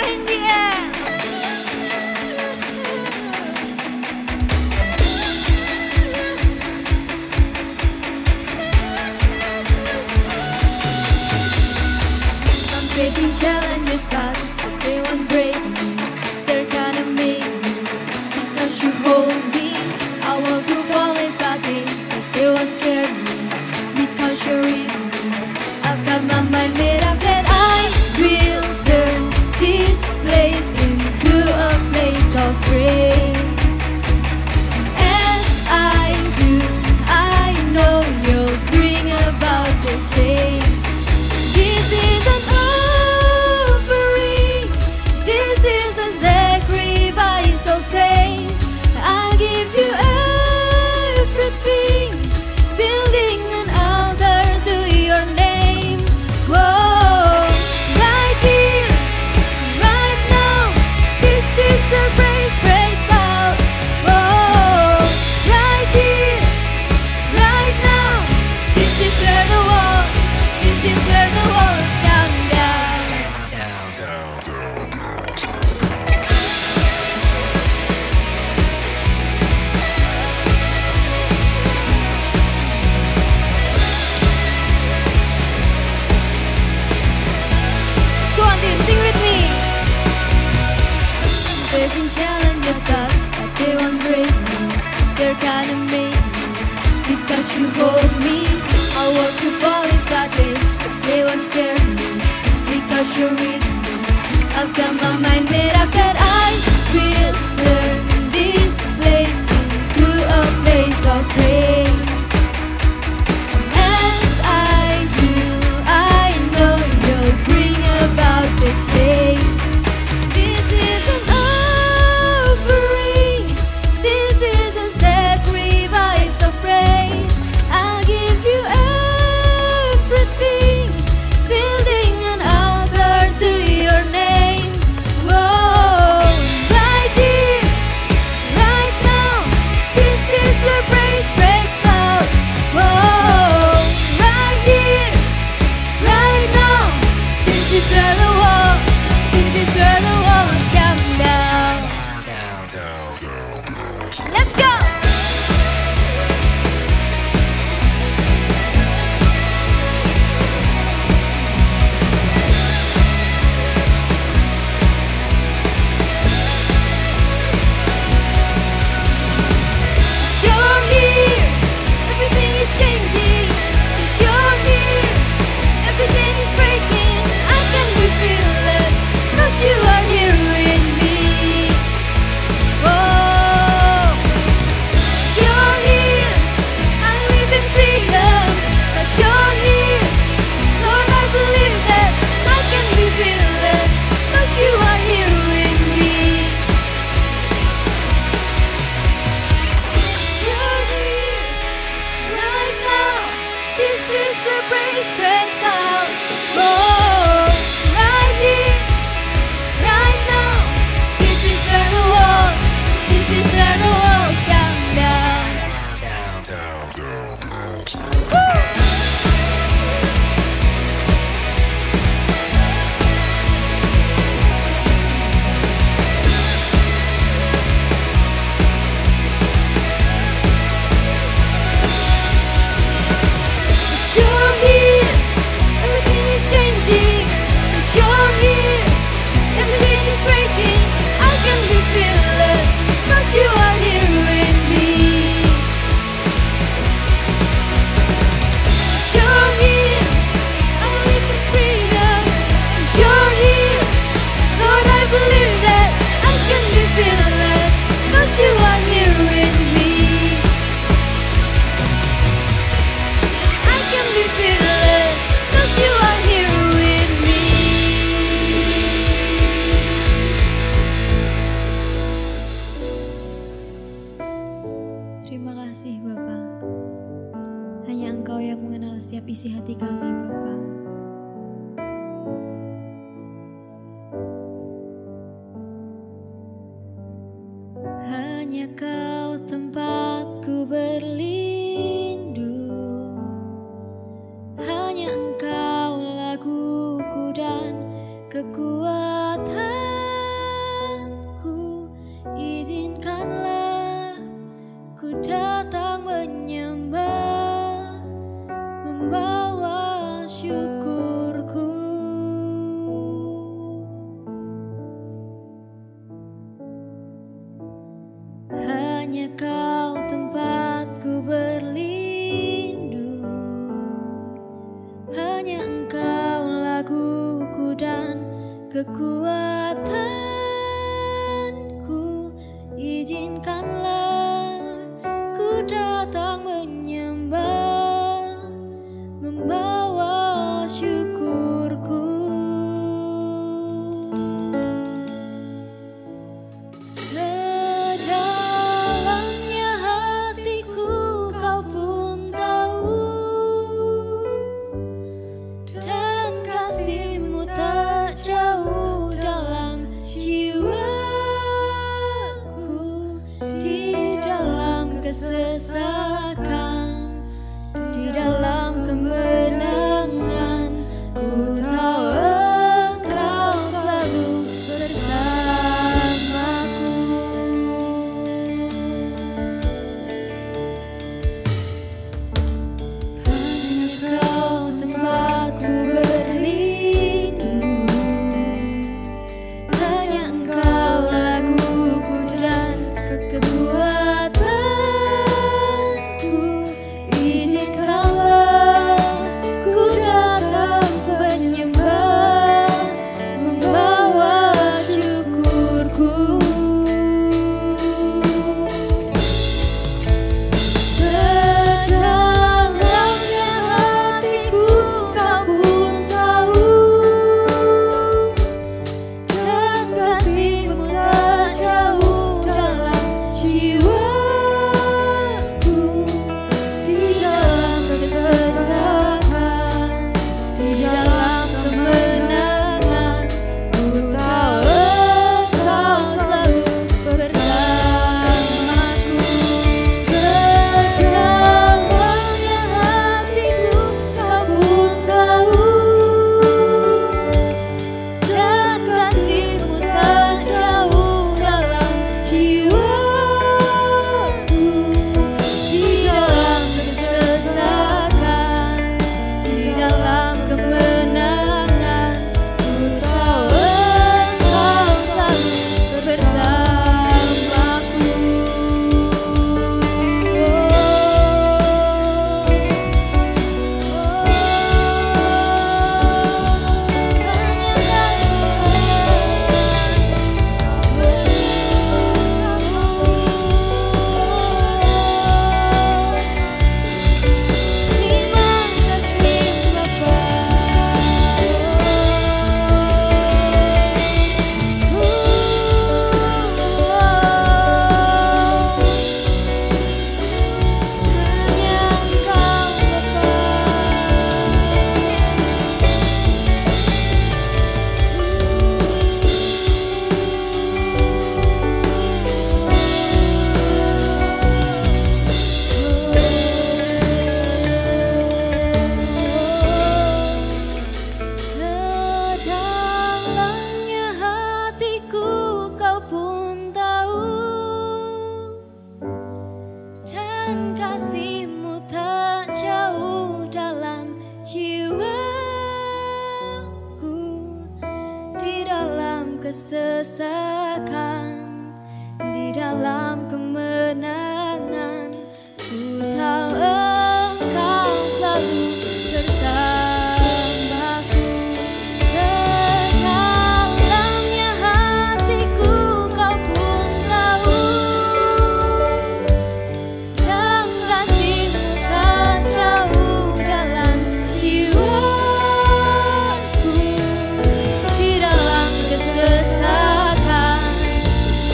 fire in the air. I'm facing challenges, but they won't break me. They're gonna make me because you hold me. I walk through valleys, but they won't scare me because you're with me. I've got my mind made up that I will turn this place into a place of praise. As I do, I know you'll bring about the change. This is an offering, this is a sacrifice of praise. I'll give you everything, building an altar to your name. Whoa, right here, right now, this is where praise breaks out. Whoa, right here, right now, this is where the walls, this is where the walls come down. Go on, Dean, sing with me. Facing challenges, but they won't break me. They're gonna make me because you hold me. I'll walk through valleys, but they won't scare me because you're with me. I've got my mind made up that I will turn this place into a place of praise. As I do, I know you'll bring about the change. This is an offering, this is a sacrifice of praise. I'll give you everything, building an altar to your name. Whoa, right here, right now, this is where praise breaks out. Whoa, right here, right now, this is where the walls, this is where the walls come down. Let's go! You're here, everything is changing. 'Cause you're here, every chain is breaking. I can be fearless, 'cause you are here with me. Oh, you're here, I live in freedom. 'Cause you're here, Lord, I believe that I can be fearless, 'cause you are here with me. You're here, right now, this is where praise breaks out. Oh, right here, right now, this is where the walls, this is where the walls come down. Woo! You're here, everything is changing. 'Cause you're here, everything is breaking. I can be fearless, 'cause you are here with me. You're here, I live in freedom. 'Cause you're here, Lord, I believe that I can be fearless, 'cause you are here with me. I can be fearless, 'cause you are here with me. Terima kasih Bapak. Hanya Engkau yang mengenal setiap isi hati kami Bapak. Hanya Kau tempatku berlindung, hanya Engkau laguku dan kekuatan. Hanya Engkau laguku dan kekuatanku. Izinkanlah ku datang menyembah, membawa syukurku. Sedalamnya hatiku Kau pun tahu, dan kasih-Mu tak jauh dalam jiwaku. Di dalam kesesakan, di dalam kemenangan, ku tahu Engkau selalu bersamaku. Hanya Kau tempatku berlindung, hanya Engkau laguku dan kekuatanku. Izinkanlah ku datang menyembah, membawa syukurku. Sedalamnya hatiku Kau pun tahu, dan kasih-Mu tak jauh dalam jiwaku. Di dalam kesesakan, di dalam kemenangan, ku tahu Engkau selalu bersamaku. Sedalamnya hatiku Kau pun tahu, dan kasih-Mu tak jauh dalam jiwaku. Di dalam kesesakan, di dalam kemenangan, ku tahu Engkau selalu bersamaku. Terima kasih Bapa. Hanya Engkau Bapa. Sedalamnya hatiku Kau pun tahu, dan kasih-Mu tak jauh dalam jiwaku. Di dalam kesesakan, di dalam kemenangan, ku tahu Engkau selalu bersamaku. Sedalamnya hatiku Kau pun tahu, dan kasih-Mu tak jauh dalam jiwaku. Di dalam kesesakan,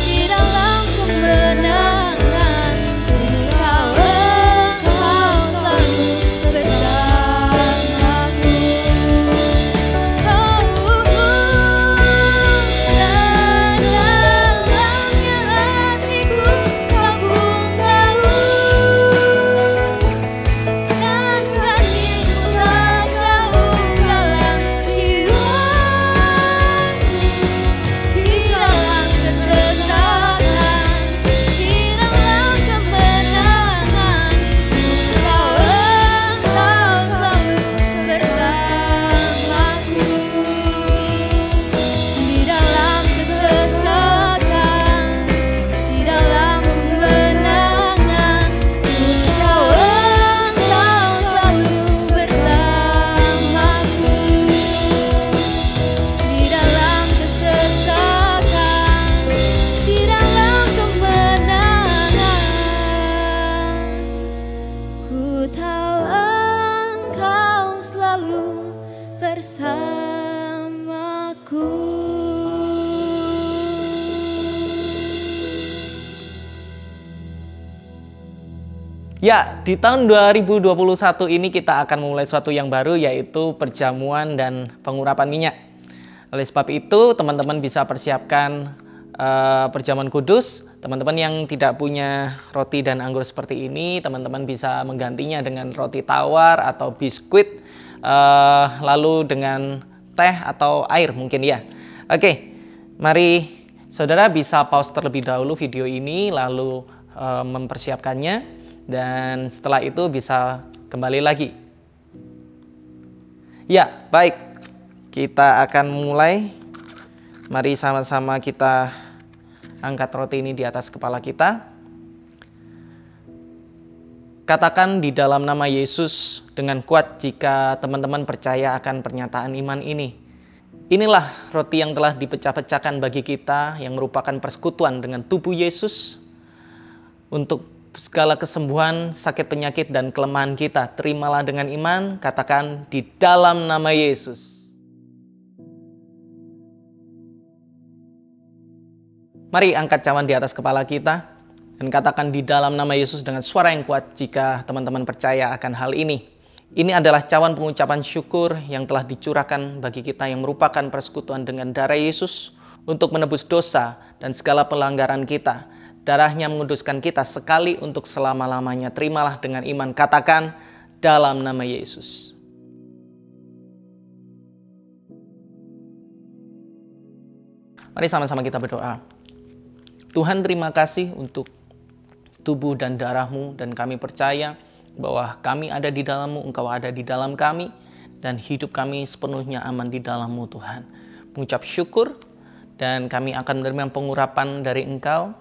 di dalam kemenangan, bersamaku. Ya, di tahun 2021 ini kita akan memulai sesuatu yang baru, yaitu perjamuan dan pengurapan minyak. Oleh sebab itu, teman-teman bisa persiapkan perjamuan kudus. Teman-teman yang tidak punya roti dan anggur seperti ini, teman-teman bisa menggantinya dengan roti tawar atau biskuit, lalu dengan teh atau air mungkin ya. Oke, mari saudara bisa pause terlebih dahulu video ini, lalu mempersiapkannya. Dan setelah itu bisa kembali lagi. Ya, baik. Kita akan mulai. Mari sama-sama kita angkat roti ini di atas kepala kita. Katakan di dalam nama Yesus dengan kuat jika teman-teman percaya akan pernyataan iman ini. Inilah roti yang telah dipecah-pecahkan bagi kita, yang merupakan persekutuan dengan tubuh Yesus untuk segala kesembuhan, sakit penyakit, dan kelemahan kita. Terimalah dengan iman, katakan di dalam nama Yesus. Mari angkat cawan di atas kepala kita dan katakan di dalam nama Yesus dengan suara yang kuat jika teman-teman percaya akan hal ini. Ini adalah cawan pengucapan syukur yang telah dicurahkan bagi kita yang merupakan persekutuan dengan darah Yesus untuk menebus dosa dan segala pelanggaran kita. Darahnya menguduskan kita sekali untuk selama-lamanya. Terimalah dengan iman. Katakan dalam nama Yesus. Mari sama-sama kita berdoa. Tuhan, terima kasih untuk tubuh dan darah-Mu, dan kami percaya bahwa kami ada di dalam-Mu, Engkau ada di dalam kami, dan hidup kami sepenuhnya aman di dalam-Mu Tuhan. Mengucap syukur, dan kami akan menerima pengurapan dari Engkau.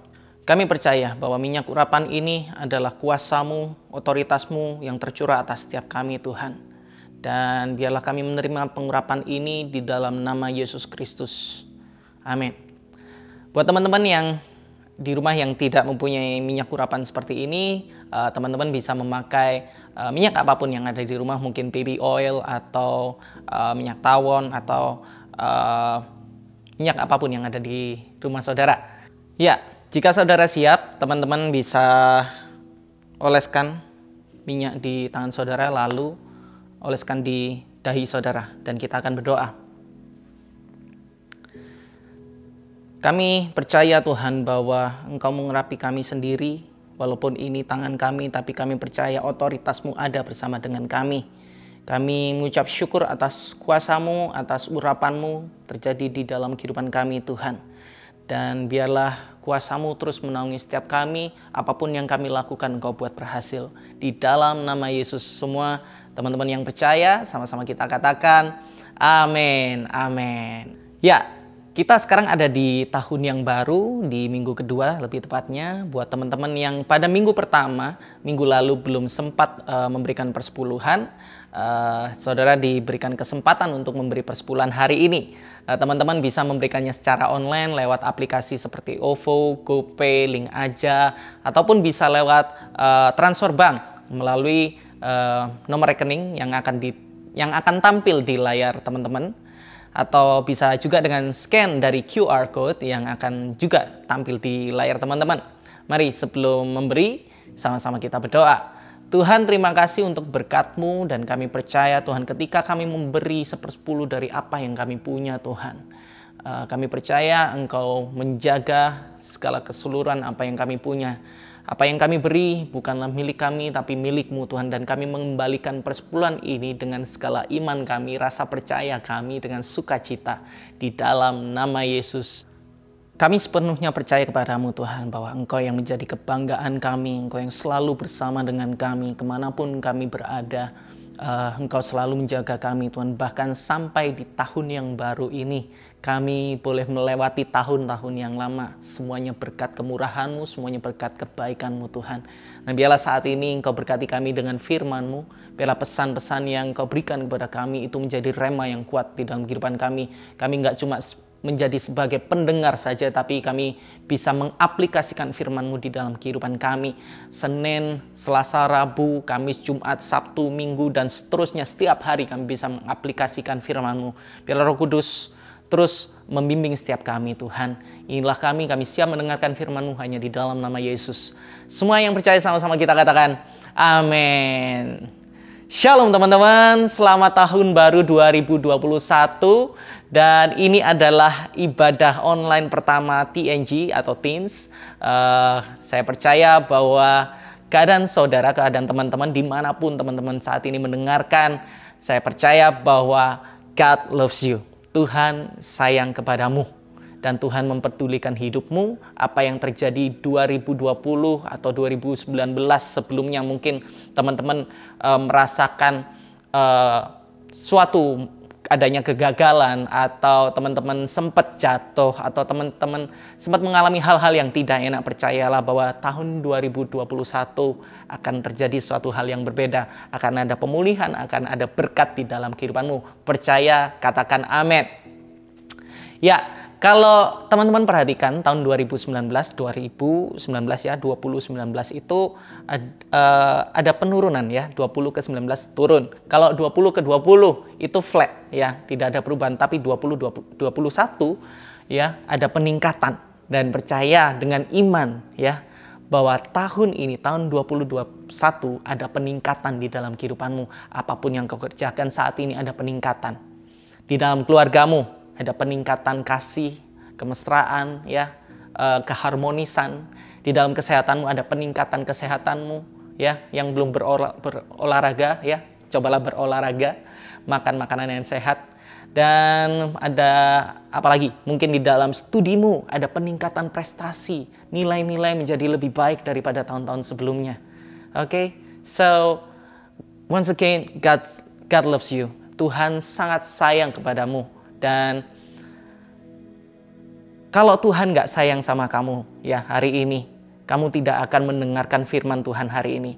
Kami percaya bahwa minyak urapan ini adalah kuasa-Mu, otoritas-Mu yang tercurah atas setiap kami Tuhan. Dan biarlah kami menerima pengurapan ini di dalam nama Yesus Kristus. Amin. Buat teman-teman yang di rumah yang tidak mempunyai minyak urapan seperti ini, teman-teman bisa memakai minyak apapun yang ada di rumah, mungkin baby oil atau minyak tawon atau minyak apapun yang ada di rumah saudara. Ya. Jika saudara siap, teman-teman bisa oleskan minyak di tangan saudara, lalu oleskan di dahi saudara, dan kita akan berdoa. Kami percaya Tuhan bahwa Engkau mengurapi kami sendiri, walaupun ini tangan kami, tapi kami percaya otoritas-Mu ada bersama dengan kami. Kami mengucap syukur atas kuasa-Mu, atas urapan-Mu terjadi di dalam kehidupan kami Tuhan. Dan biarlah kuasa-Mu terus menaungi setiap kami, apapun yang kami lakukan Engkau buat berhasil. Di dalam nama Yesus, semua teman-teman yang percaya, sama-sama kita katakan, amin, amin. Ya, kita sekarang ada di tahun yang baru, di minggu kedua lebih tepatnya. Buat teman-teman yang pada minggu pertama, minggu lalu belum sempat memberikan persepuluhan, saudara diberikan kesempatan untuk memberi persepuluhan hari ini. Teman-teman bisa memberikannya secara online lewat aplikasi seperti OVO, GoPay, Link Aja, ataupun bisa lewat transfer bank melalui nomor rekening yang akan tampil di layar teman-teman, atau bisa juga dengan scan dari QR code yang akan juga tampil di layar teman-teman. Mari sebelum memberi, sama-sama kita berdoa. Tuhan, terima kasih untuk berkat-Mu, dan kami percaya Tuhan ketika kami memberi 1/10 dari apa yang kami punya Tuhan. Kami percaya Engkau menjaga segala keseluruhan apa yang kami punya. Apa yang kami beri bukanlah milik kami, tapi milik-Mu Tuhan. Dan kami mengembalikan persepuluhan ini dengan segala iman kami, rasa percaya kami dengan sukacita. Di dalam nama Yesus. Kami sepenuhnya percaya kepadamu Tuhan, bahwa Engkau yang menjadi kebanggaan kami, Engkau yang selalu bersama dengan kami, kemanapun kami berada. Engkau selalu menjaga kami Tuhan, bahkan sampai di tahun yang baru ini, kami boleh melewati tahun-tahun yang lama. Semuanya berkat kemurahan-Mu, semuanya berkat kebaikan-Mu Tuhan. Nah, biarlah saat ini Engkau berkati kami dengan firman-Mu, biarlah pesan-pesan yang Engkau berikan kepada kami itu menjadi rema yang kuat di dalam kehidupan kami. Kami nggak cuma menjadi sebagai pendengar saja, tapi kami bisa mengaplikasikan firman-Mu di dalam kehidupan kami. Senin, Selasa, Rabu, Kamis, Jumat, Sabtu, Minggu, dan seterusnya. Setiap hari kami bisa mengaplikasikan firman-Mu. Biarlah Roh Kudus terus membimbing setiap kami, Tuhan. Inilah kami siap mendengarkan firman-Mu hanya di dalam nama Yesus. Semua yang percaya sama-sama kita katakan, amin. Shalom teman-teman, selamat tahun baru 2021. Dan ini adalah ibadah online pertama TNG atau Teens. Saya percaya bahwa keadaan saudara, keadaan teman-teman dimanapun teman-teman saat ini mendengarkan, saya percaya bahwa God loves you. Tuhan sayang kepadamu. Dan Tuhan memperdulikan hidupmu. Apa yang terjadi 2020 atau 2019 sebelumnya, mungkin teman-teman merasakan suatu adanya kegagalan, atau teman-teman sempat jatuh, atau teman-teman sempat mengalami hal-hal yang tidak enak. Percayalah bahwa tahun 2021 akan terjadi suatu hal yang berbeda. Akan ada pemulihan, akan ada berkat di dalam kehidupanmu. Percaya, katakan amin. Ya, kalau teman-teman perhatikan tahun 2019 itu ada penurunan ya, 20 ke 19 turun. Kalau 20 ke 20 itu flat ya, tidak ada perubahan, tapi 21 ya ada peningkatan. Dan percaya dengan iman ya bahwa tahun ini, tahun 2021 ada peningkatan di dalam kehidupanmu. Apapun yang kau kerjakan saat ini ada peningkatan. Di dalam keluargamu ada peningkatan kasih, kemesraan, ya, keharmonisan. Di dalam kesehatanmu ada peningkatan kesehatanmu, ya. Yang belum berolahraga, ya, cobalah berolahraga, makan makanan yang sehat. Dan ada apa lagi? Mungkin di dalam studimu ada peningkatan prestasi, nilai-nilai menjadi lebih baik daripada tahun-tahun sebelumnya. Oke, so once again, God loves you. Tuhan sangat sayang kepadamu. Dan kalau Tuhan gak sayang sama kamu ya hari ini, kamu tidak akan mendengarkan firman Tuhan hari ini.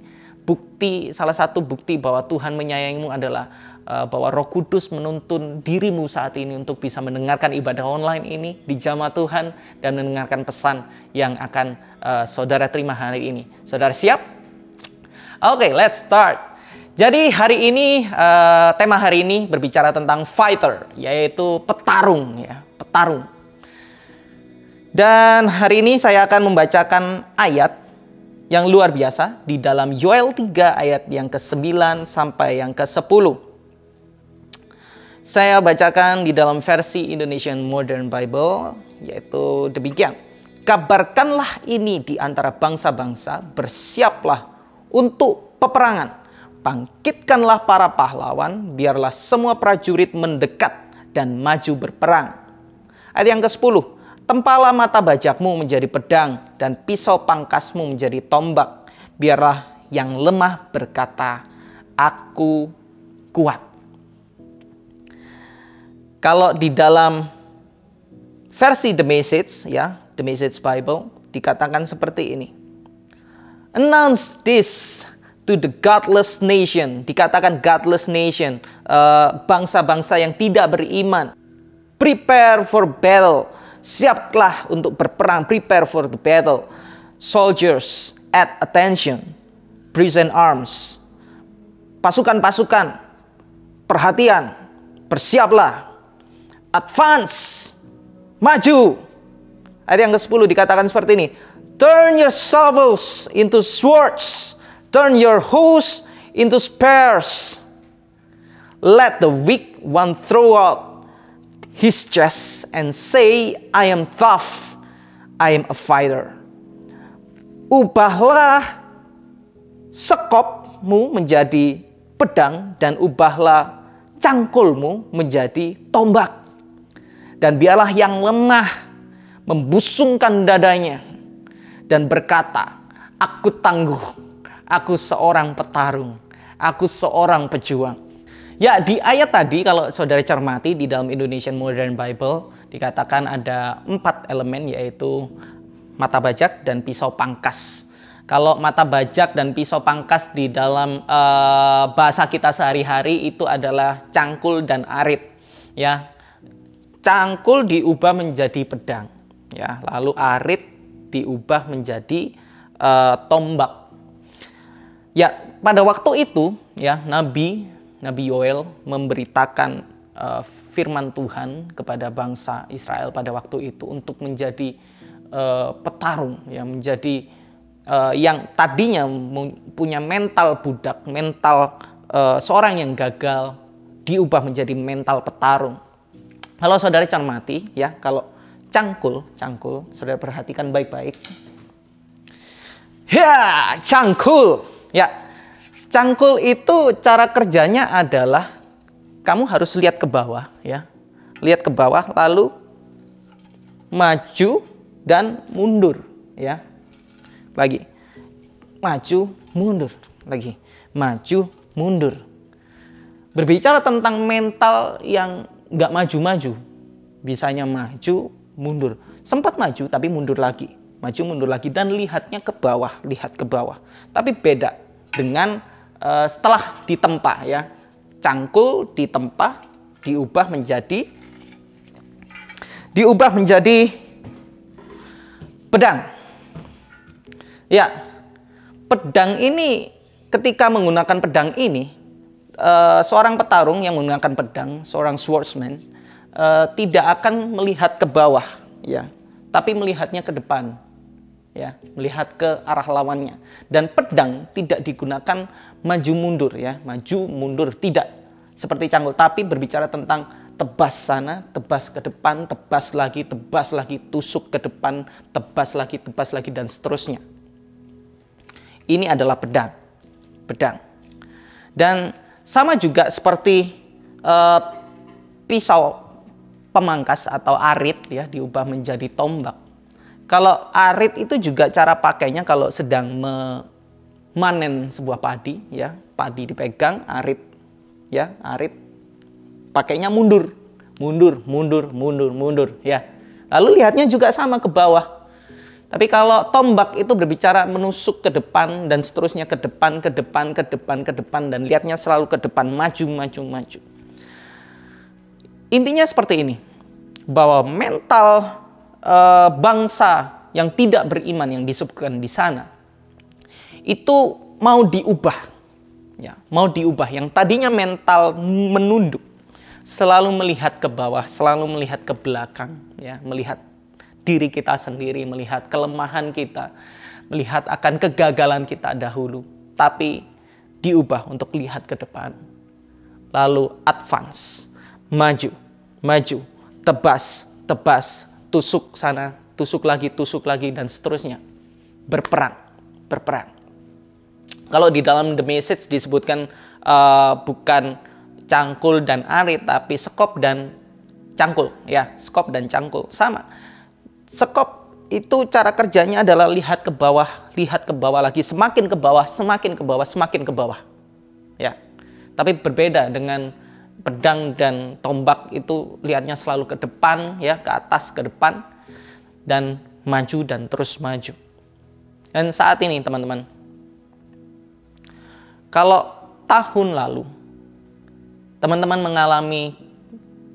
Salah satu bukti bahwa Tuhan menyayangimu adalah bahwa Roh Kudus menuntun dirimu saat ini untuk bisa mendengarkan ibadah online ini di jamaah Tuhan dan mendengarkan pesan yang akan saudara terima hari ini. Saudara siap? Oke, let's start. Jadi hari ini, tema hari ini berbicara tentang fighter, yaitu petarung ya, petarung. Dan hari ini saya akan membacakan ayat yang luar biasa di dalam Yoel 3 ayat yang ke-9 sampai yang ke-10. Saya bacakan di dalam versi Indonesian Modern Bible, yaitu demikian. Kabarkanlah ini di antara bangsa-bangsa, bersiaplah untuk peperangan. Bangkitkanlah para pahlawan, biarlah semua prajurit mendekat dan maju berperang. Ayat yang ke-10. Tempalah mata bajakmu menjadi pedang dan pisau pangkasmu menjadi tombak. Biarlah yang lemah berkata, aku kuat. Kalau di dalam versi The Message, ya, The Message Bible, dikatakan seperti ini. Announce this to the godless nation. Dikatakan godless nation, bangsa-bangsa yang tidak beriman. Prepare for battle. Siaplah untuk berperang. Prepare for the battle. Soldiers at attention. Present arms. Pasukan-pasukan, perhatian. Bersiaplah. Advance. Maju. Ayat yang ke-10 dikatakan seperti ini. Turn your shovels into swords. Turn your hoes into spears. Let the weak one throw out his chest and say, I am tough, I am a fighter. Ubahlah sekopmu menjadi pedang dan ubahlah cangkulmu menjadi tombak. Dan biarlah yang lemah membusungkan dadanya dan berkata, aku tangguh, aku seorang petarung, aku seorang pejuang. Ya, di ayat tadi kalau saudara cermati di dalam Indonesian Modern Bible dikatakan ada 4 elemen, yaitu mata bajak dan pisau pangkas. Kalau mata bajak dan pisau pangkas di dalam bahasa kita sehari-hari itu adalah cangkul dan arit. Ya, cangkul diubah menjadi pedang, ya. Lalu arit diubah menjadi tombak. Ya, pada waktu itu, ya, Nabi Yoel memberitakan firman Tuhan kepada bangsa Israel pada waktu itu untuk menjadi petarung, ya, menjadi yang tadinya punya mental budak, mental seorang yang gagal, diubah menjadi mental petarung. Kalau saudara cermati, ya, kalau cangkul, saudara perhatikan baik-baik. Ya, cangkul, ya, cangkul itu cara kerjanya adalah kamu harus lihat ke bawah, ya, lihat ke bawah, lalu maju dan mundur, ya, lagi, maju, mundur, lagi, maju, mundur. Berbicara tentang mental yang nggak maju-maju, bisanya maju, mundur, sempat maju tapi mundur lagi, maju, mundur lagi, dan lihatnya ke bawah, lihat ke bawah. Tapi beda dengan setelah ditempa, ya, cangkul ditempa, diubah menjadi pedang. Ya, pedang ini, ketika menggunakan pedang ini, seorang petarung yang menggunakan pedang, seorang swordsman, tidak akan melihat ke bawah, ya, tapi melihatnya ke depan, ya, melihat ke arah lawannya. Dan pedang tidak digunakan maju mundur, ya, maju mundur tidak seperti cangkul, tapi berbicara tentang tebas sana, tebas ke depan, tebas lagi, tusuk ke depan, tebas lagi, dan seterusnya. Ini adalah pedang. Dan sama juga seperti pisau pemangkas atau arit, ya, diubah menjadi tombak. Kalau arit itu juga cara pakainya kalau sedang memanen sebuah padi, ya, padi dipegang, arit, ya, arit pakainya mundur, ya. Lalu lihatnya juga sama ke bawah. Tapi kalau tombak itu berbicara menusuk ke depan dan seterusnya, ke depan, dan lihatnya selalu ke depan, maju. Intinya seperti ini, bahwa mental bangsa yang tidak beriman yang disebutkan di sana itu mau diubah, ya, mau diubah. Yang tadinya mental menunduk, selalu melihat ke bawah, selalu melihat ke belakang, ya, melihat diri kita sendiri, melihat kelemahan kita, melihat akan kegagalan kita dahulu, tapi diubah untuk lihat ke depan, lalu advance, maju, tebas, tusuk sana, tusuk lagi, dan seterusnya. Berperang. Kalau di dalam The Message disebutkan bukan cangkul dan arit, tapi sekop dan cangkul, ya, sekop dan cangkul sama. Sekop itu cara kerjanya adalah lihat ke bawah lagi, semakin ke bawah, ya. Tapi berbeda dengan pedang dan tombak, itu lihatnya selalu ke depan, ya, ke atas, ke depan, dan maju dan terus maju. Dan saat ini teman-teman, kalau tahun lalu teman-teman mengalami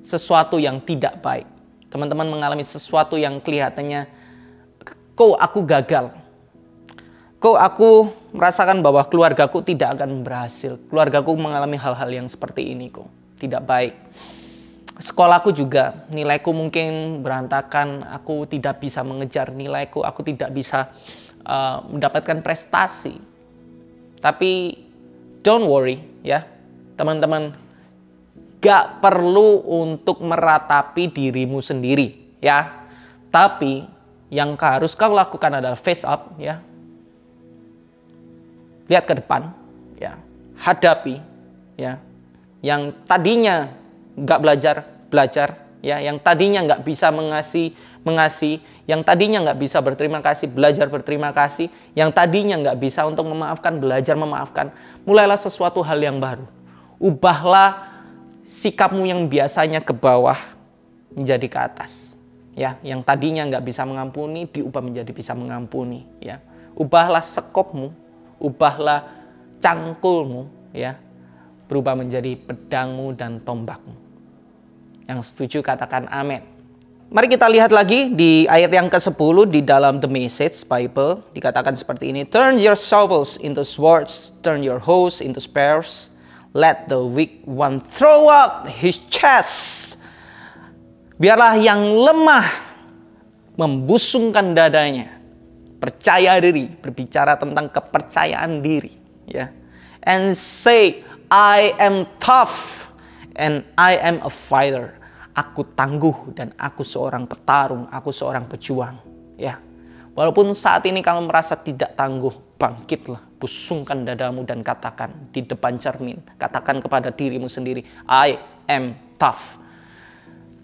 sesuatu yang tidak baik, teman-teman mengalami sesuatu yang kelihatannya, kok aku gagal, kok aku merasakan bahwa keluargaku tidak akan berhasil, keluargaku mengalami hal-hal yang seperti ini, kok tidak baik. Sekolahku juga, nilaiku mungkin berantakan, aku tidak bisa mengejar nilaiku, aku tidak bisa mendapatkan prestasi. Tapi don't worry, ya teman-teman, gak perlu untuk meratapi dirimu sendiri, ya. Tapi yang harus kau lakukan adalah face up, ya. Lihat ke depan, ya. Hadapi, ya. Yang tadinya gak belajar, ya. Yang tadinya gak bisa mengasihi, yang tadinya gak bisa berterima kasih, belajar berterima kasih, yang tadinya gak bisa untuk memaafkan, belajar memaafkan. Mulailah sesuatu hal yang baru. Ubahlah sikapmu yang biasanya ke bawah menjadi ke atas, ya. Yang tadinya nggak bisa mengampuni diubah menjadi bisa mengampuni, ya. Ubahlah sekopmu, ubahlah cangkulmu, ya, berubah menjadi pedangmu dan tombakmu. Yang setuju katakan amin. Mari kita lihat lagi di ayat yang ke-10 di dalam The Message Bible. Dikatakan seperti ini. Turn your shovels into swords, turn your hoes into spears. Let the weak one throw out his chest. Biarlah yang lemah membusungkan dadanya. Percaya diri, berbicara tentang kepercayaan diri. Ya. And say, I am tough and I am a fighter. Aku tangguh dan aku seorang petarung, aku seorang pejuang. Ya, walaupun saat ini kamu merasa tidak tangguh, bangkitlah, busungkan dadamu dan katakan di depan cermin, katakan kepada dirimu sendiri, I am tough.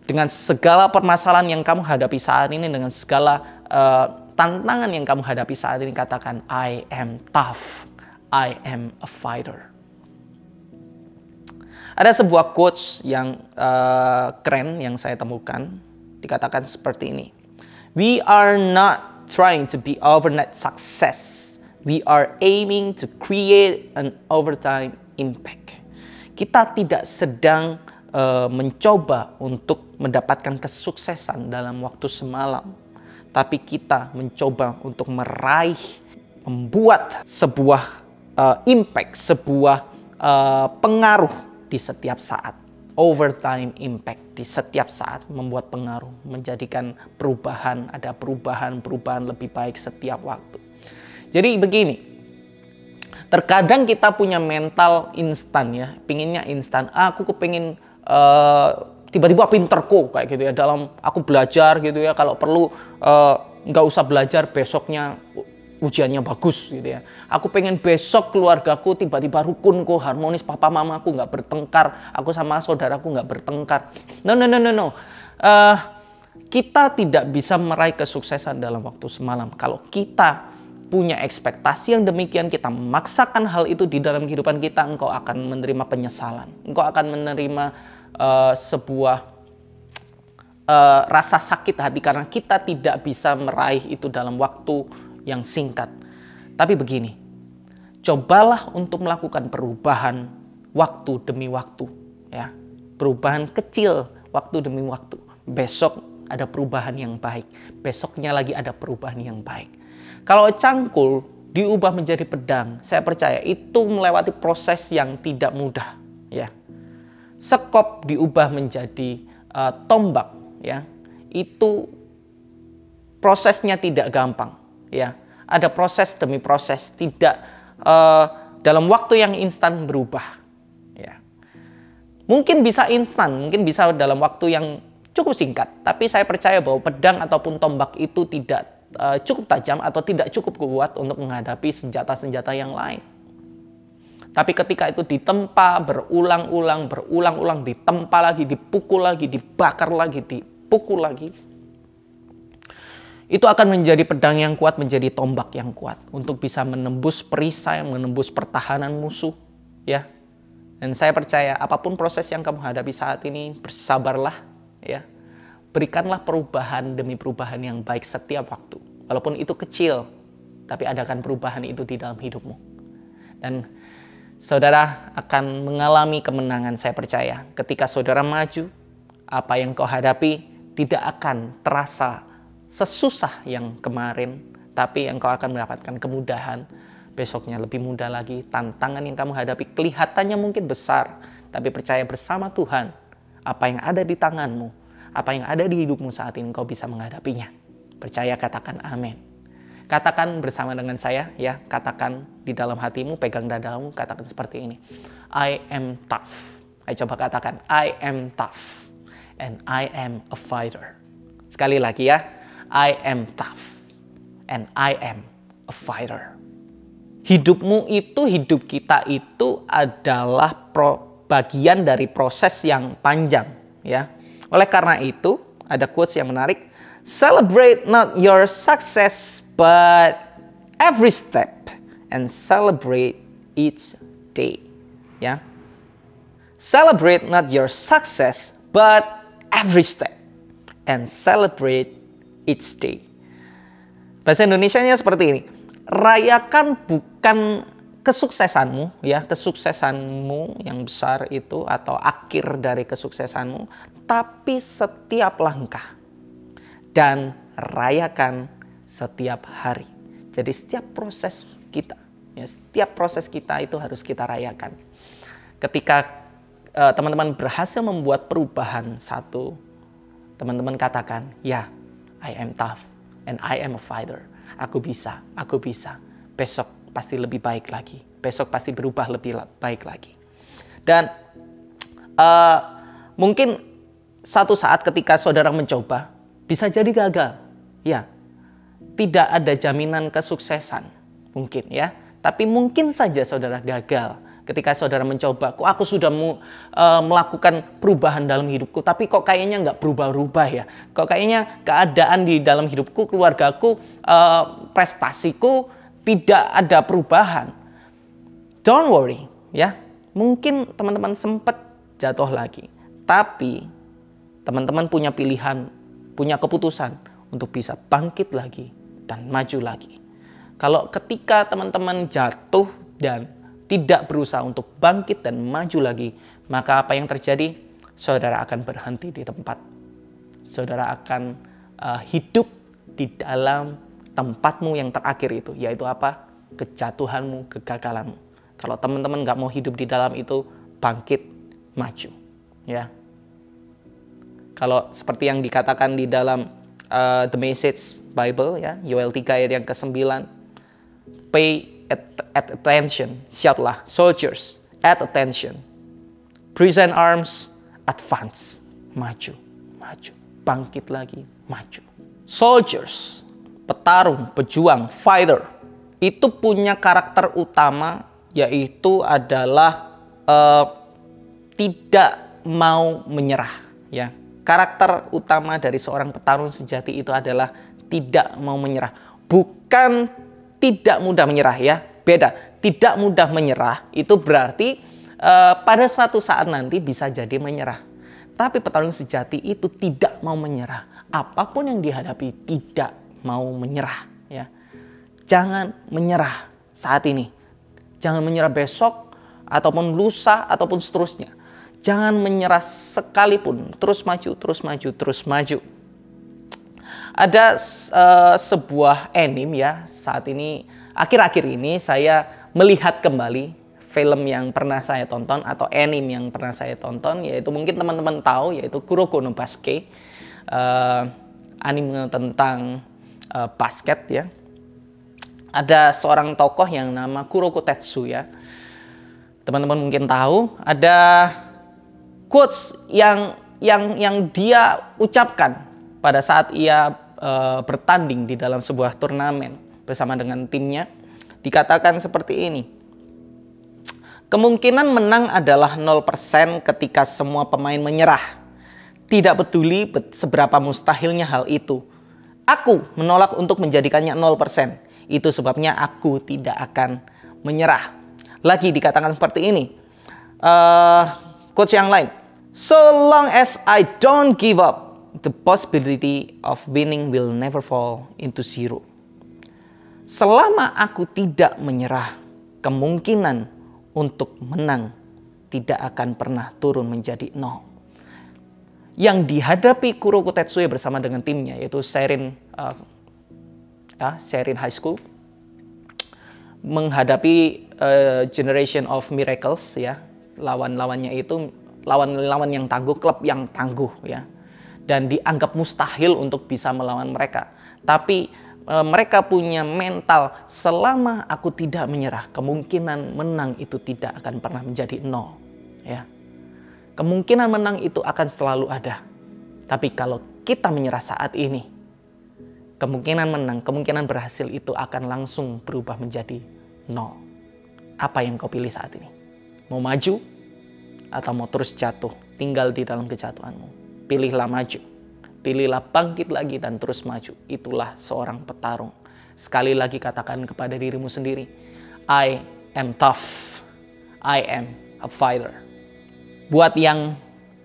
Dengan segala permasalahan yang kamu hadapi saat ini, dengan segala tantangan yang kamu hadapi saat ini, katakan I am tough, I am a fighter. Ada sebuah quotes yang keren yang saya temukan. Dikatakan seperti ini. We are not trying to be overnight success. We are aiming to create an overtime impact. Kita tidak sedang mencoba untuk mendapatkan kesuksesan dalam waktu semalam. Tapi kita mencoba untuk meraih, membuat sebuah impact, sebuah pengaruh di setiap saat. Overtime impact di setiap saat membuat pengaruh, menjadikan perubahan, ada perubahan lebih baik setiap waktu. Jadi begini, terkadang kita punya mental instan ya, pinginnya instan. Aku kepingin tiba-tiba pinter kok kayak gitu ya, dalam aku belajar gitu ya, kalau perlu nggak usah belajar besoknya ujiannya bagus gitu ya. Aku pengen besok keluargaku tiba-tiba rukun kok, harmonis, papa mamaku nggak bertengkar, aku sama saudaraku nggak bertengkar. No. Kita tidak bisa meraih kesuksesan dalam waktu semalam. Kalau kita punya ekspektasi yang demikian, kita memaksakan hal itu di dalam kehidupan kita, engkau akan menerima penyesalan. Engkau akan menerima sebuah rasa sakit hati karena kita tidak bisa meraih itu dalam waktu yang singkat. Tapi begini, cobalah untuk melakukan perubahan waktu demi waktu, ya. Perubahan kecil waktu demi waktu. Besok ada perubahan yang baik, besoknya lagi ada perubahan yang baik. Kalau cangkul diubah menjadi pedang, saya percaya itu melewati proses yang tidak mudah, ya. Sekop diubah menjadi tombak, ya. Itu prosesnya tidak gampang. Ya, ada proses demi proses, tidak dalam waktu yang instan berubah. Ya, mungkin bisa instan, mungkin bisa dalam waktu yang cukup singkat. Tapi saya percaya bahwa pedang ataupun tombak itu tidak cukup tajam atau tidak cukup kuat untuk menghadapi senjata-senjata yang lain. Tapi ketika itu ditempa berulang-ulang, ditempa lagi, dipukul lagi, dibakar lagi, dipukul lagi, itu akan menjadi pedang yang kuat, menjadi tombak yang kuat untuk bisa menembus perisai, menembus pertahanan musuh, ya. Dan saya percaya apapun proses yang kamu hadapi saat ini, bersabarlah, ya. Berikanlah perubahan demi perubahan yang baik setiap waktu. Walaupun itu kecil, tapi adakan perubahan itu di dalam hidupmu. Dan saudara akan mengalami kemenangan, saya percaya. Ketika saudara maju, apa yang kau hadapi tidak akan terasa sesusah yang kemarin, tapi engkau akan mendapatkan kemudahan. Besoknya lebih mudah lagi. Tantangan yang kamu hadapi kelihatannya mungkin besar, tapi percaya bersama Tuhan, apa yang ada di tanganmu, apa yang ada di hidupmu saat ini, engkau bisa menghadapinya. Percaya, katakan amin. Katakan bersama dengan saya, ya. Katakan di dalam hatimu, pegang dadamu, katakan seperti ini. I am tough. Ayo coba katakan, I am tough and I am a fighter. Sekali lagi ya. I am tough and I am a fighter. Hidupmu itu, hidup kita itu adalah bagian dari proses yang panjang, ya. Oleh karena itu, ada quotes yang menarik. Celebrate not your success but every step and celebrate each day, ya. Celebrate not your success but every step and celebrate each day. Bahasa Indonesianya seperti ini. Rayakan bukan kesuksesanmu, ya, kesuksesanmu yang besar itu atau akhir dari kesuksesanmu, tapi setiap langkah dan rayakan setiap hari. Jadi setiap proses kita, ya, setiap proses kita itu harus kita rayakan. Ketika teman-teman berhasil membuat perubahan satu, teman-teman katakan, ya, I am tough and I am a fighter. Aku bisa. Besok pasti lebih baik lagi. Besok pasti berubah lebih baik lagi. Dan mungkin suatu saat ketika saudara mencoba, bisa jadi gagal. Ya, tidak ada jaminan kesuksesan mungkin, ya. Tapi mungkin saja saudara gagal ketika saudara mencoba. Kok aku sudah melakukan perubahan dalam hidupku, tapi kok kayaknya nggak berubah-ubah ya. Kok kayaknya keadaan di dalam hidupku, keluargaku, prestasiku tidak ada perubahan. Don't worry, ya. Mungkin teman-teman sempat jatuh lagi, tapi teman-teman punya pilihan, punya keputusan untuk bisa bangkit lagi dan maju lagi. Kalau ketika teman-teman jatuh dan tidak berusaha untuk bangkit dan maju lagi, maka apa yang terjadi? Saudara akan berhenti di tempat. Saudara akan hidup di dalam tempatmu yang terakhir itu, yaitu apa? Kejatuhanmu, kegagalanmu. Kalau teman-teman nggak mau hidup di dalam itu, bangkit, maju, ya. Kalau seperti yang dikatakan di dalam The Message Bible, ya, Yoel 3 ayat yang ke-9, pay attention, shoutlah, soldiers, at attention, present arms, advance, maju, bangkit lagi, maju. Soldiers, petarung, pejuang, fighter, itu punya karakter utama, yaitu adalah tidak mau menyerah, ya. Karakter utama dari seorang petarung sejati itu adalah tidak mau menyerah. Bukan tidak mudah menyerah, ya. Beda. Tidak mudah menyerah itu berarti pada suatu saat nanti bisa jadi menyerah. Tapi petarung sejati itu tidak mau menyerah. Apapun yang dihadapi tidak mau menyerah, ya. Jangan menyerah saat ini. Jangan menyerah besok ataupun lusa ataupun seterusnya. Jangan menyerah sekalipun, terus maju. Ada sebuah anime, ya, saat ini, akhir-akhir ini saya melihat kembali film yang pernah saya tonton atau anime yang pernah saya tonton, yaitu mungkin teman-teman tahu, yaitu Kuroko no Basket, anime tentang basket, ya. Ada seorang tokoh yang nama Kuroko Tetsuya. Teman-teman mungkin tahu, ada quotes yang dia ucapkan pada saat ia bertanding di dalam sebuah turnamen bersama dengan timnya. Dikatakan seperti ini: kemungkinan menang adalah 0% ketika semua pemain menyerah. Tidak peduli seberapa mustahilnya hal itu. Aku menolak untuk menjadikannya 0%. Itu sebabnya aku tidak akan menyerah. Lagi dikatakan seperti ini. Quotes yang lain. So long as I don't give up, the possibility of winning will never fall into zero. Selama aku tidak menyerah, kemungkinan untuk menang tidak akan pernah turun menjadi 0. Yang dihadapi Kuroko Tetsuya bersama dengan timnya, yaitu Seirin High School, menghadapi Generation of Miracles, ya. Lawan-lawannya itu lawan yang tangguh, klub yang tangguh, ya. Dan dianggap mustahil untuk bisa melawan mereka. Tapi mereka punya mental, selama aku tidak menyerah, kemungkinan menang itu tidak akan pernah menjadi 0, ya. Kemungkinan menang itu akan selalu ada. Tapi kalau kita menyerah saat ini, kemungkinan menang, kemungkinan berhasil itu akan langsung berubah menjadi 0. Apa yang kau pilih saat ini? Mau maju atau mau terus jatuh, tinggal di dalam kejatuhanmu? Pilihlah maju. Pilihlah bangkit lagi dan terus maju. Itulah seorang petarung. Sekali lagi katakan kepada dirimu sendiri, I am tough. I am a fighter. Buat yang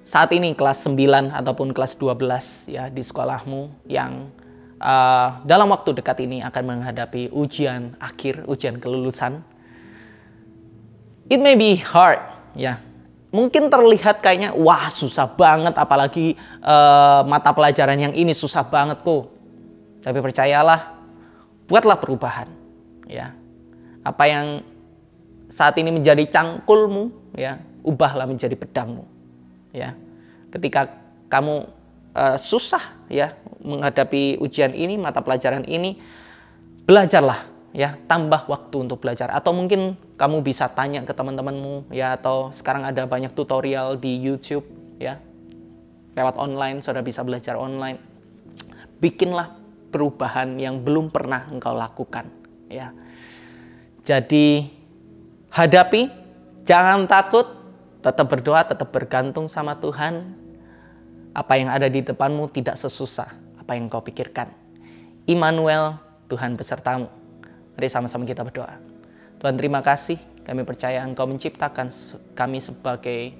saat ini kelas 9 ataupun kelas 12, ya, di sekolahmu yang dalam waktu dekat ini akan menghadapi ujian akhir, ujian kelulusan. It may be hard, ya. Mungkin terlihat kayaknya, wah susah banget, apalagi mata pelajaran yang ini susah banget kok. Tapi percayalah, buatlah perubahan, ya. Apa yang saat ini menjadi cangkulmu, ya, ubahlah menjadi pedangmu, ya. Ketika kamu susah, ya, menghadapi ujian ini, mata pelajaran ini, belajarlah, ya, tambah waktu untuk belajar. Atau mungkin kamu bisa tanya ke teman-temanmu, ya, atau sekarang ada banyak tutorial di YouTube, ya, lewat online, saudara bisa belajar online. Bikinlah perubahan yang belum pernah engkau lakukan, ya. Jadi hadapi, jangan takut, tetap berdoa, tetap bergantung sama Tuhan. Apa yang ada di depanmu tidak sesusah apa yang kau pikirkan. Immanuel, Tuhan besertamu. Mari sama-sama kita berdoa. Tuhan, terima kasih. Kami percaya Engkau menciptakan kami sebagai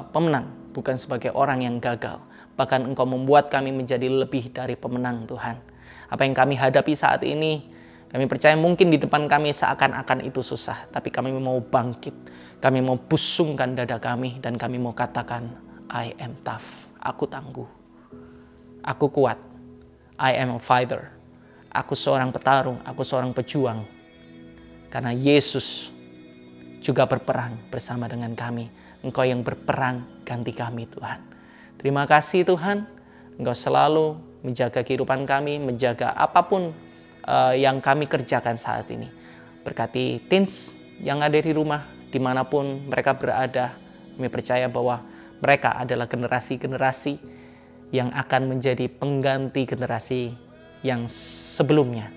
pemenang, bukan sebagai orang yang gagal. Bahkan Engkau membuat kami menjadi lebih dari pemenang, Tuhan. Apa yang kami hadapi saat ini, kami percaya mungkin di depan kami seakan-akan itu susah. Tapi kami mau bangkit. Kami mau pusungkan dada kami. Dan kami mau katakan, I am tough. Aku tangguh. Aku kuat. I am a fighter. Aku seorang petarung, aku seorang pejuang. Karena Yesus juga berperang bersama dengan kami. Engkau yang berperang ganti kami, Tuhan. Terima kasih, Tuhan. Engkau selalu menjaga kehidupan kami, menjaga apapun yang kami kerjakan saat ini. Berkati teens yang ada di rumah, dimanapun mereka berada. Kami percaya bahwa mereka adalah generasi-generasi yang akan menjadi pengganti generasi yang sebelumnya,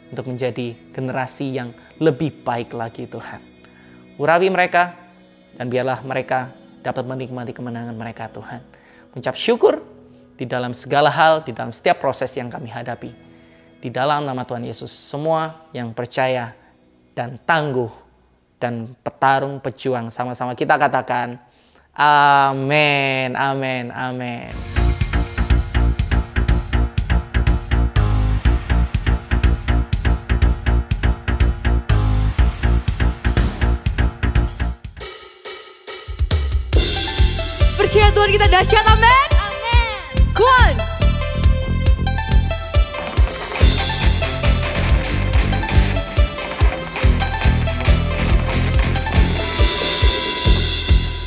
untuk menjadi generasi yang lebih baik lagi, Tuhan. Urapi mereka, dan biarlah mereka dapat menikmati kemenangan mereka, Tuhan. Mengucap syukur di dalam segala hal, di dalam setiap proses yang kami hadapi. Di dalam nama Tuhan Yesus, semua yang percaya dan tangguh dan petarung pejuang, sama-sama kita katakan, amin, amin, amin. Percaya Tuhan kita dahsyat, amin. Amin. Kuat.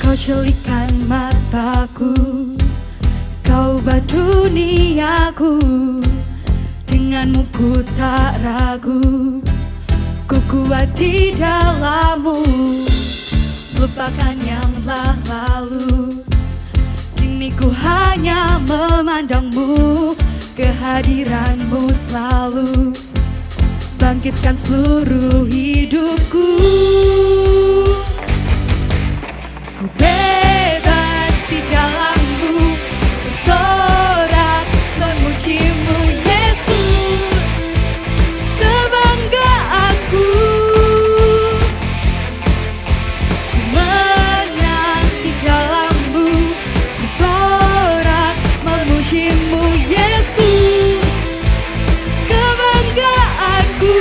Kau celikan mataku, kau ubah duniaku. Denganmu ku tak ragu, ku kuat di dalammu. Lupakan yang lalu, kini ku hanya memandangmu. Kehadiranmu selalu bangkitkan seluruh hidupku. Ku bebas di dalammu, bersorak memujimu Yesus, kebanggaanku. Ku menang di dalammu, bersorak memujimu Yesus, kebanggaanku.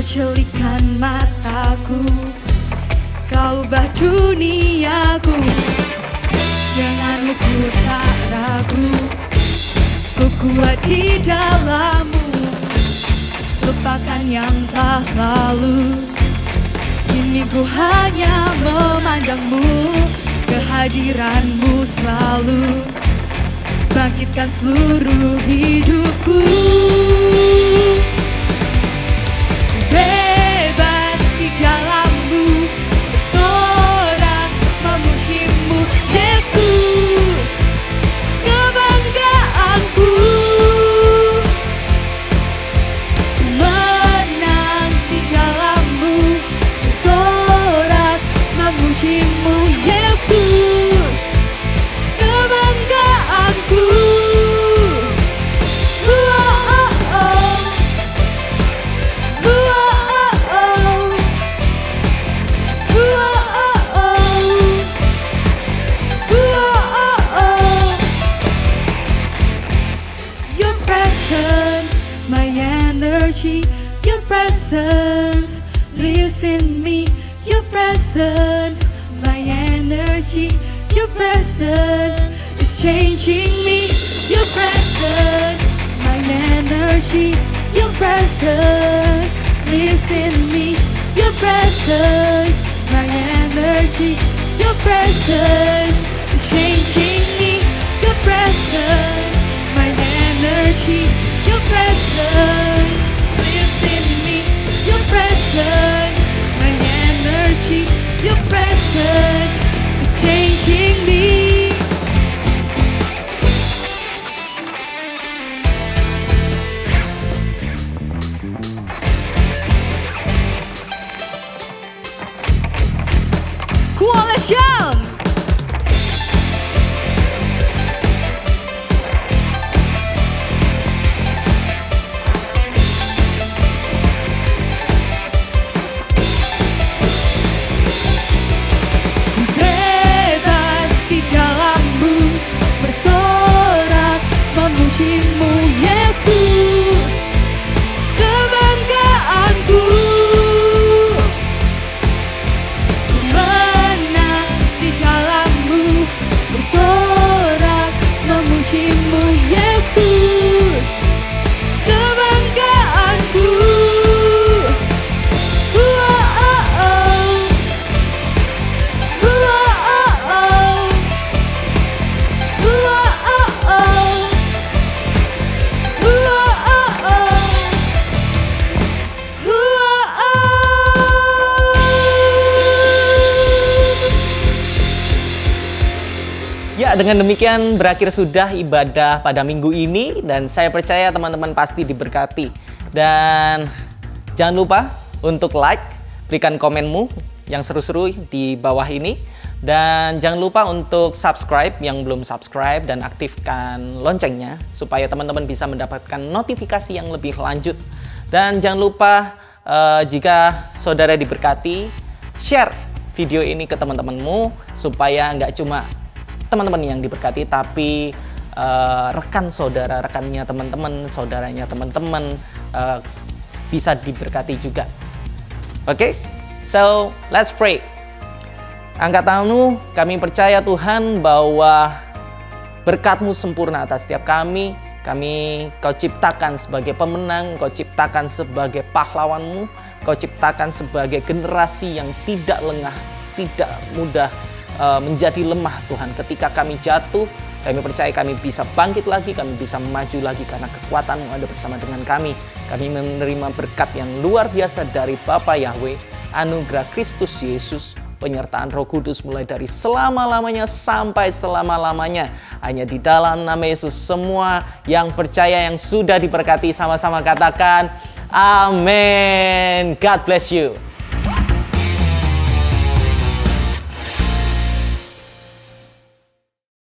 Celikan mataku, kau ubah duniaku. Denganmu ku tak ragu, ku kuat di dalammu. Lupakan yang telah lalu, kini ku hanya memandangmu. Kehadiranmu selalu bangkitkan seluruh hidupku. Bebas di dalammu, bersorak memujimu Yesus, kebanggaanku. Menang di dalammu, bersorak memujimu Yesus, kebanggaanku. Oh, oh, oh. energy, your presence lives in me. Your presence, my energy, your presence is changing me. Your presence, my energy, your presence lives in me. Your presence, my energy, your presence is changing me. Your presence, my energy, your presence lives in me. Your presence, my energy, your presence is changing me. Coalition! Bebas di dalammu, bersorak memujimu Yesus, kebanggaanku. Menang di dalammu, bersorak memujimu Yesus, kebanggaanku. Ya, dengan demikian berakhir sudah ibadah pada minggu ini dan saya percaya teman-teman pasti diberkati. Dan jangan lupa untuk like, berikan komenmu yang seru-seru di bawah ini. Dan jangan lupa untuk subscribe yang belum subscribe dan aktifkan loncengnya supaya teman-teman bisa mendapatkan notifikasi yang lebih lanjut. Dan jangan lupa jika saudara diberkati, share video ini ke teman-temanmu supaya nggak cuma teman-teman yang diberkati, tapi rekan saudara, rekannya teman-teman, saudaranya teman-teman bisa diberkati juga. Oke, so let's pray. Angkat tanganmu, kami percaya Tuhan bahwa berkat-Mu sempurna atas setiap kami. Kau ciptakan sebagai pemenang, Kau ciptakan sebagai pahlawan-Mu, Kau ciptakan sebagai generasi yang tidak lengah, tidak mudah menjadi lemah Tuhan. Ketika kami jatuh, kami percaya kami bisa bangkit lagi, kami bisa maju lagi karena kekuatan-Mu ada bersama dengan kami. Kami menerima berkat yang luar biasa dari Bapa Yahweh, anugerah Kristus Yesus, penyertaan Roh Kudus mulai dari selama-lamanya sampai selama-lamanya. Hanya di dalam nama Yesus semua yang percaya yang sudah diberkati sama-sama katakan amin. God bless you.